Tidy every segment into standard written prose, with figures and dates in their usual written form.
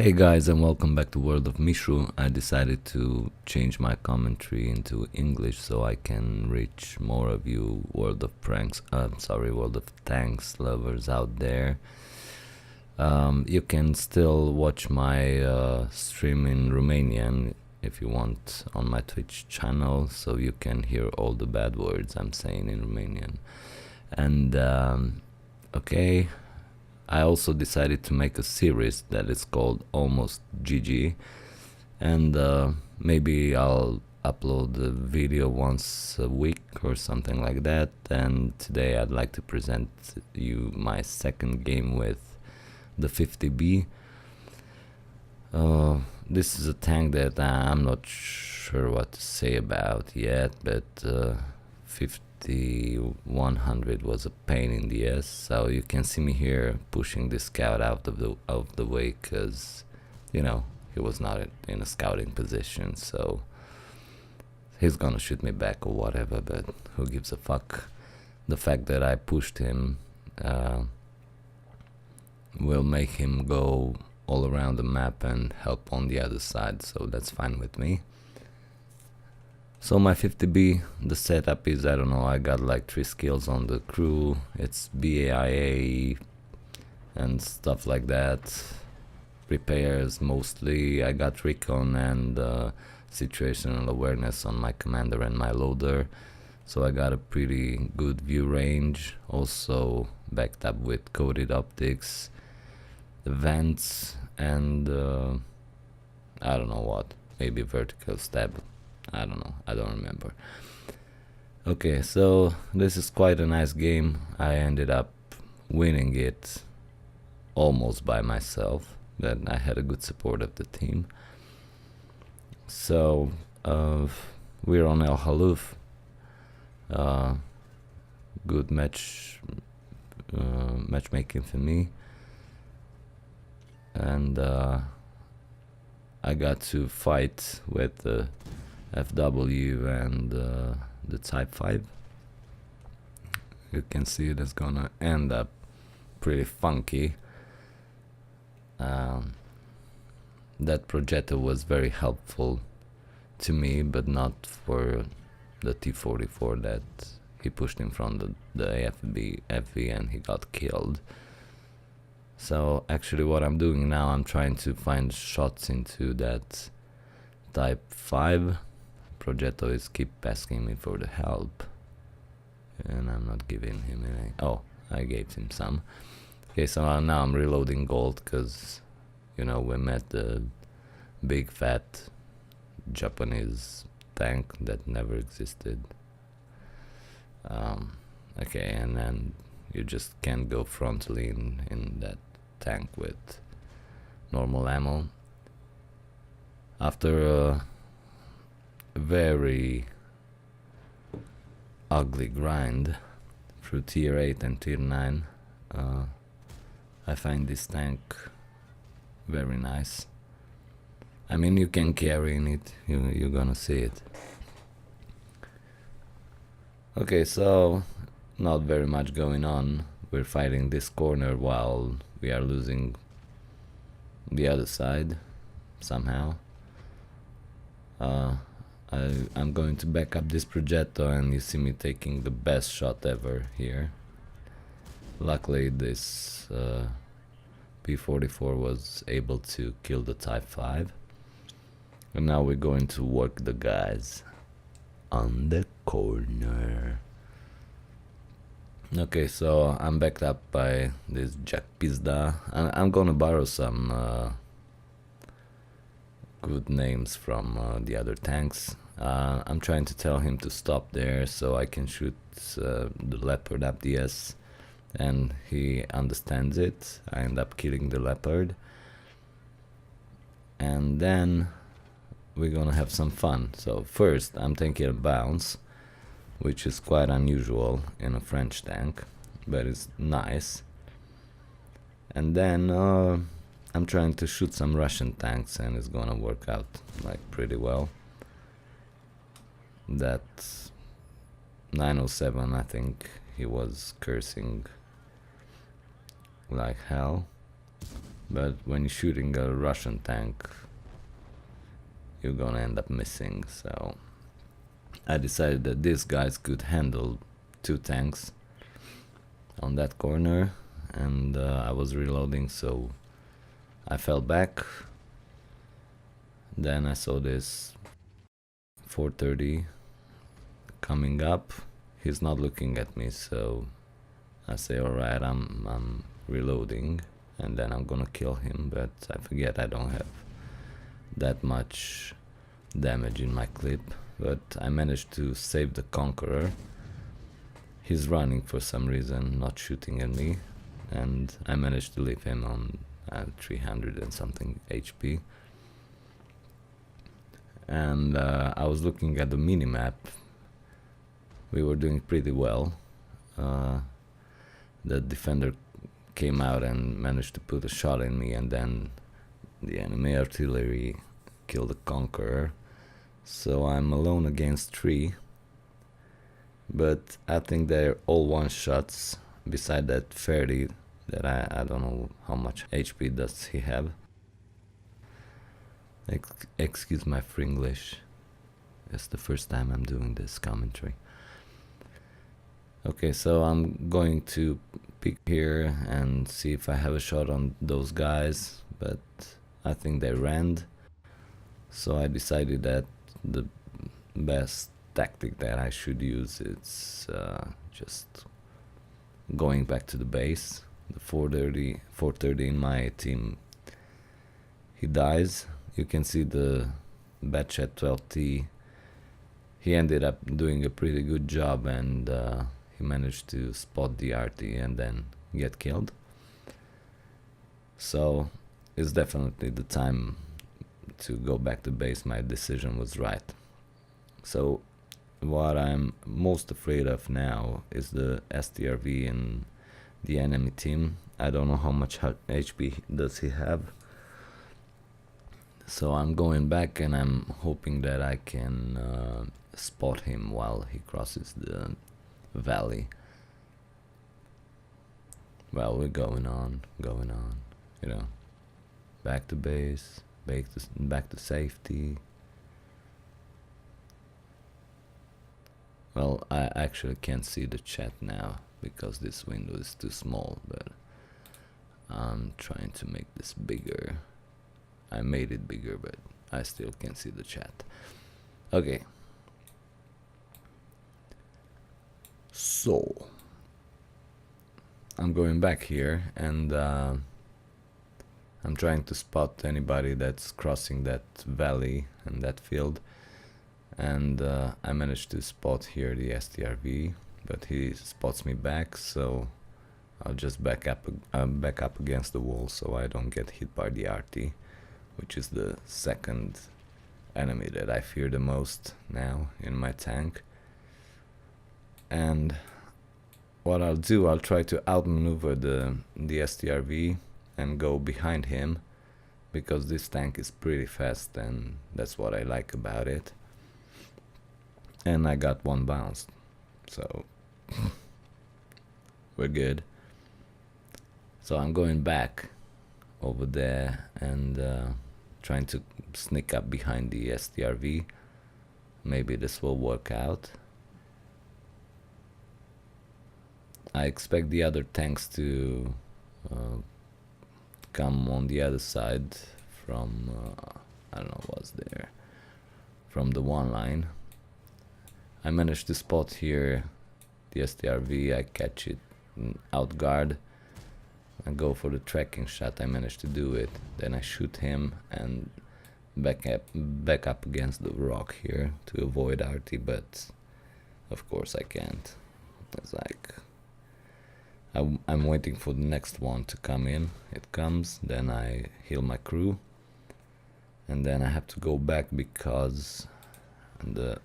Hey guys, and welcome back to World of Mishu. I decided to change my commentary into English so I can reach more of you World of World of Tanks lovers out there. You can still watch my stream in Romanian if you want on my Twitch channel, so you can hear all the bad words I'm saying in Romanian. And okay, I also decided to make a series that is called Almost GG, and maybe I'll upload a video once a week or something like that. And today I'd like to present you my second game with the 50B. This is a tank that I'm not sure what to say about yet, but 5100 was a pain in the ass. So you can see me here pushing this scout out of the way, because you know he was not in a scouting position, so he's gonna shoot me back or whatever, but who gives a fuck. The fact that I pushed him will make him go all around the map and help on the other side, so that's fine with me. So my 50B, the setup is, I don't know, I got like 3 skills on the crew, it's BAIA and stuff like that, repairs mostly. I got recon and situational awareness on my commander and my loader, so I got a pretty good view range, also backed up with coated optics, vents, and I don't know what, maybe vertical stab. I don't know, I don't remember. Okay, so this is quite a nice game. I ended up winning it almost by myself, but I had a good support of the team. So we're on El Haluf. Good matchmaking for me, and I got to fight with the FW and the Type 5. You can see it is gonna end up pretty funky. That projector was very helpful to me, but not for the T-44 that he pushed in front of the FV and he got killed. So actually what I'm doing now, I'm trying to find shots into that Type 5. Progetto is keep asking me for the help, and I'm not giving him any. Oh, I gave him some. Okay, so now I'm reloading gold, because you know we met the big fat Japanese tank that never existed. Okay, and then you just can't go frontally in that tank with normal ammo. After a very ugly grind through tier 8 and tier 9, I find this tank very nice. I mean, you can carry in it, you're gonna see it. Okay, so not very much going on. We're fighting this corner while we are losing the other side somehow. I'm going to back up this Progetto, and you see me taking the best shot ever here. Luckily this P-44 was able to kill the Type 5. And now we're going to work the guys on the corner. Okay, so I'm backed up by this Jack Pizda. I'm gonna borrow some good names from the other tanks. I'm trying to tell him to stop there so I can shoot the Leopard up the S, and he understands it. I end up killing the Leopard, and then we're gonna have some fun. So first I'm taking a bounce, which is quite unusual in a French tank, but it's nice. And then I'm trying to shoot some Russian tanks, and it's gonna work out like pretty well. That 907, I think he was cursing like hell. but when you're shooting a Russian tank, you're gonna end up missing. So I decided that these guys could handle 2 tanks on that corner, and I was reloading, so I fell back. Then I saw this 430 coming up. He's not looking at me, so I say, alright, I'm reloading, and then I'm gonna kill him, but I forget I don't have that much damage in my clip. But I managed to save the Conqueror. He's running for some reason, not shooting at me, and I managed to leave him on 300 and something HP. And I was looking at the minimap. We were doing pretty well. The defender came out and managed to put a shot in me, and then the enemy artillery killed the Conqueror. So I'm alone against 3. But I think they're all one-shots, beside that 30 that I don't know how much HP does he have. Excuse my Fringlish. It's the first time I'm doing this commentary. Okay, so I'm going to pick here and see if I have a shot on those guys, but I think they ran. So I decided that the best tactic that I should use is just going back to the base. The 430 in my team, he dies. You can see the Batchat 12T. He ended up doing a pretty good job, and he managed to spot the RT and then get killed. So it's definitely the time to go back to base. My decision was right. So what I'm most afraid of now is the STRV in the enemy team. I don't know how much HP does he have. So I'm going back, and I'm hoping that I can spot him while he crosses the valley. Well, we're going on, you know, back to base, back to safety. Well, I actually can't see the chat now because this window is too small, but I'm trying to make this bigger. I made it bigger, but I still can't see the chat. Okay. So I'm going back here, and I'm trying to spot anybody that's crossing that valley and that field. And I managed to spot here the STRV, but he spots me back, so I'll just back up against the wall so I don't get hit by the RT, which is the second enemy that I fear the most now in my tank. And what I'll do, I'll try to outmaneuver the STRV and go behind him, because this tank is pretty fast, and that's what I like about it. And I got 1 bounce, so we're good. So I'm going back over there and trying to sneak up behind the STRV. Maybe this will work out. I expect the other tanks to come on the other side from, I don't know what's there, from the 1 line. I managed to spot here the STRV, I catch it out guard, I go for the tracking shot, I managed to do it, then I shoot him and back up against the rock here to avoid RT, but of course I can't. It's like I'm waiting for the next one to come in. It comes, then I heal my crew, and then I have to go back because the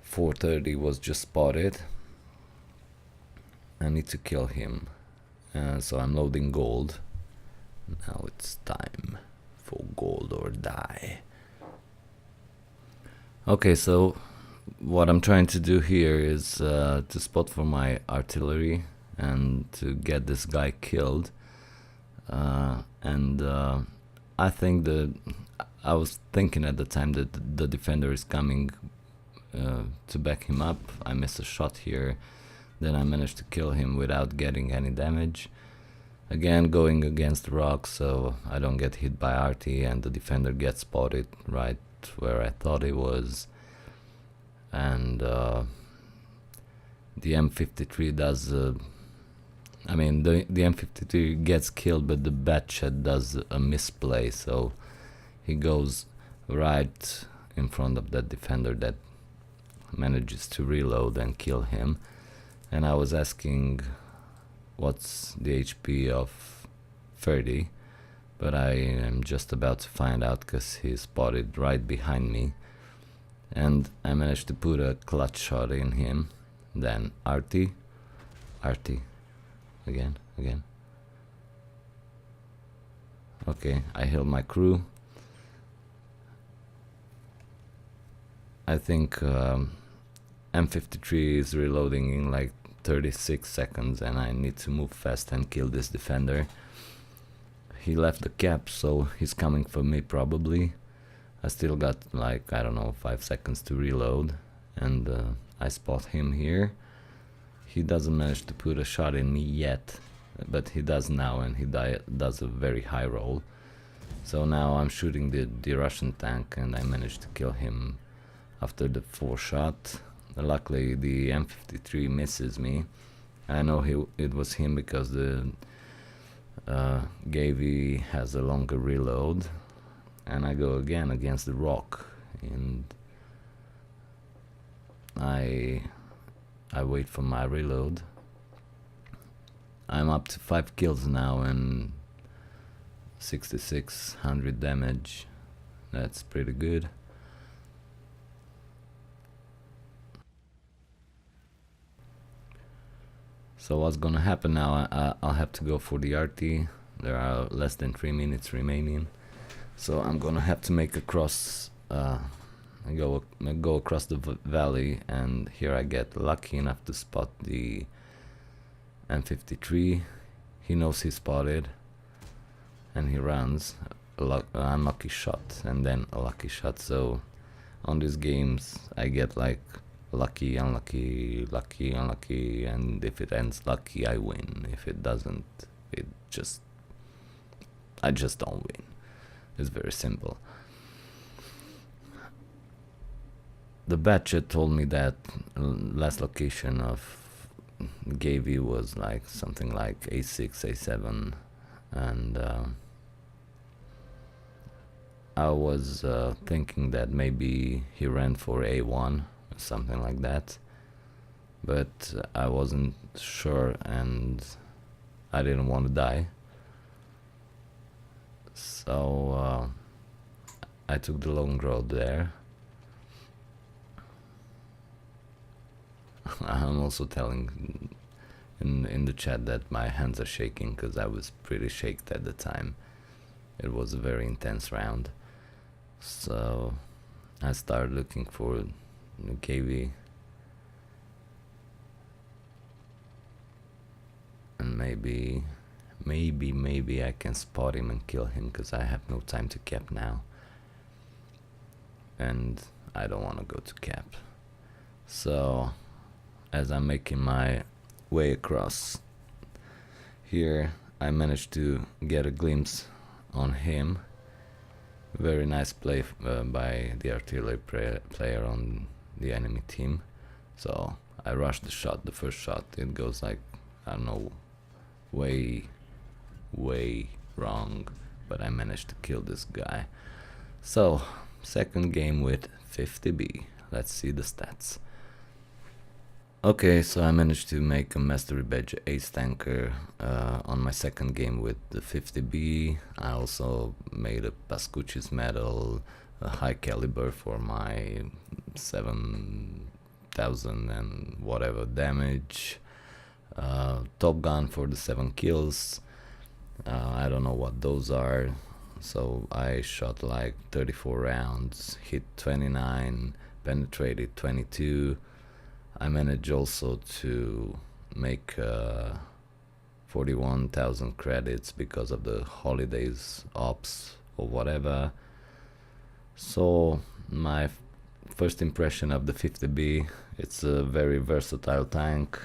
430 was just spotted. I need to kill him, so I'm loading gold. Now it's time for gold or die. Okay, so what I'm trying to do here is to spot for my artillery and to get this guy killed. and I think I was thinking at the time that the defender is coming to back him up. I missed a shot here, then I managed to kill him without getting any damage. Again, going against the rock, so I don't get hit by RT, and the defender gets spotted right where I thought he was. And the M53 does I mean, the M53 gets killed, but the Batchet does a misplay, so he goes right in front of that defender that manages to reload and kill him. And I was asking what's the HP of 30, but I am just about to find out because he spotted right behind me, and I managed to put a clutch shot in him. Then RT, again. Okay, I healed my crew. I think M53 is reloading in like 36 seconds, and I need to move fast and kill this defender. He left the cap, so he's coming for me probably. I still got like, I don't know, 5 seconds to reload, and I spot him here. He doesn't manage to put a shot in me yet, but he does now, and he does a very high roll. So now I'm shooting the Russian tank, and I managed to kill him after the 4 shot. Luckily the M53 misses me. I know it was him because the Gavy has a longer reload, and I go again against the rock, and I wait for my reload. I'm up to 5 kills now and 6600 damage. That's pretty good. So what's gonna happen now? I'll have to go for the RT. There are less than 3 minutes remaining, so I'm gonna have to make a cross, go across the valley, and here I get lucky enough to spot the M53. He knows he's spotted, and he runs. An unlucky shot, and then a lucky shot. So on these games I get like lucky, unlucky, lucky, unlucky, and if it ends lucky, I win. If it doesn't, I just don't win. It's very simple. The Batchet told me that last location of Gavy was like something like A6, A7, and I was thinking that maybe he ran for A1, something like that, but I wasn't sure, and I didn't want to die, so I took the long road there. I'm also telling in the chat that my hands are shaking because I was pretty shaken at the time. It was a very intense round, so I started looking for the KV, and maybe I can spot him and kill him, because I have no time to cap now, and I don't want to go to cap. So as I'm making my way across here, I managed to get a glimpse on him. Very nice play by the artillery player on the enemy team. So I rushed the shot, the first shot. It goes like, I don't know, way wrong, but I managed to kill this guy. So second game with 50B. Let's see the stats. Okay, so I managed to make a Mastery Badge Ace Tanker on my second game with the 50B. I also made a Pascucci's medal, a high caliber for my 7000 and whatever damage, Top Gun for the 7 kills. I don't know what those are, so I shot like 34 rounds, hit 29, penetrated 22. I managed also to make 4 41,000 credits because of the holidays ops or whatever. So my first impression of the 50B, it's a very versatile tank.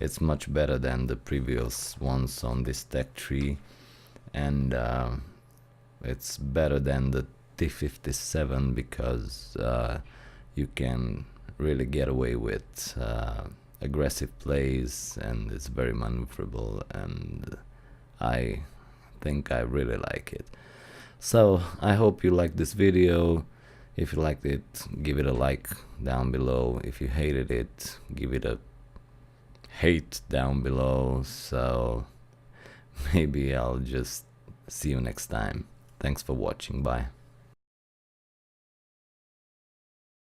It's much better than the previous ones on this tech tree, and it's better than the T57 because you can really get away with aggressive plays, and it's very maneuverable, and I think I really like it. So I hope you liked this video. If you liked it, give it a like down below. If you hated it, give it a hate down below. So maybe I'll just see you next time. Thanks for watching. Bye.